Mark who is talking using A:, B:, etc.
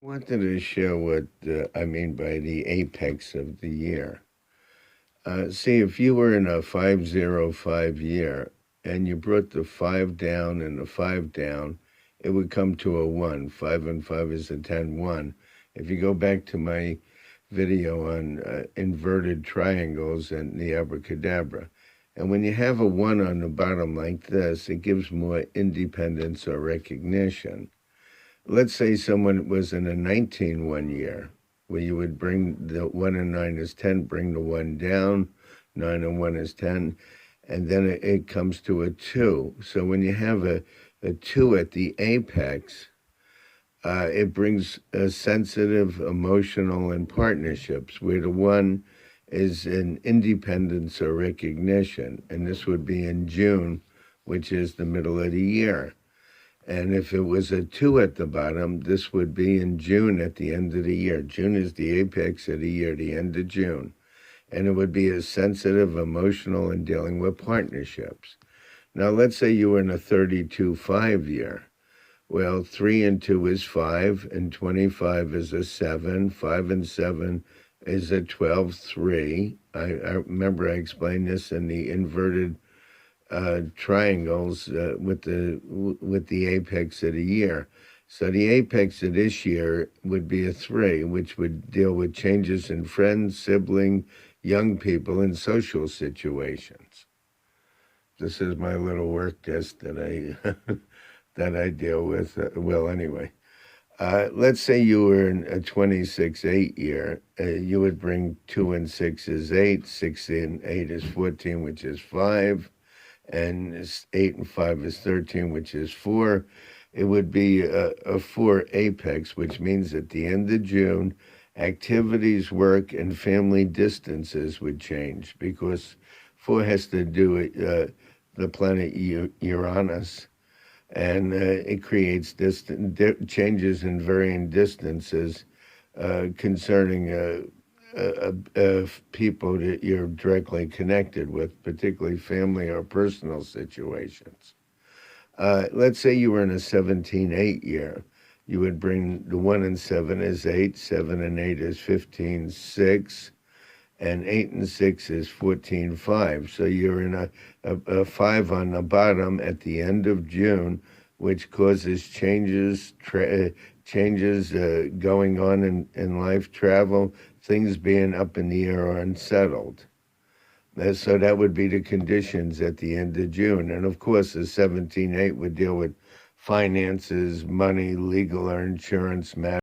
A: Wanted to show what I mean by the apex of the year. See, if you were in a 505 year and you brought the 5 down and the 5 down, it would come to a 1. 5 and 5 is a 10, 1. If you go back to my video on inverted triangles and the abracadabra, and when you have a 1 on the bottom like this, it gives more independence or recognition. Let's say someone was in a 19 one year, where you would bring the 1 and 9 is 10, bring the 1 down, 9 and 1 is 10, and then it comes to a 2. So when you have a 2 at the apex, it brings a sensitive, emotional, and partnerships, where the 1 is in independence or recognition, and this would be in June, which is the middle of the year. And if it was a 2 at the bottom, this would be in June at the end of the year. June is the apex of the year, the end of June. And it would be as sensitive, emotional, and dealing with partnerships. Now, let's say you were in a 32-5 year. Well, 3 and 2 is 5, and 25 is a 7. 5 and 7 is a 12, 3. I remember I explained this in the inverted triangles with the apex of the year. So the apex of this year would be a 3, which would deal with changes in friends, sibling, young people, and social situations. This is my little work test that I that I deal with. Anyway, let's say you were in a 26-8 year. You would bring 2 and 6 is 8, 6 and 8 is 14, which is 5. And 8 and 5 is 13, which is 4. It would be a 4 apex, which means at the end of June, activities, work, and family distances would change, because 4 has to do with the planet Uranus, and it creates changes in varying distances concerning people that you're directly connected with, particularly family or personal situations. Let's say you were in a 17-8 year. You would bring the 1 and 7 is 8, 7 and 8 is 15, 6, and 8 and 6 is 14, 5. So you're in a 5 on the bottom at the end of June, which causes changes going on in life, travel, things being up in the air or unsettled. So that would be the conditions at the end of June. And of course, the 17-8 would deal with finances, money, legal or insurance matters.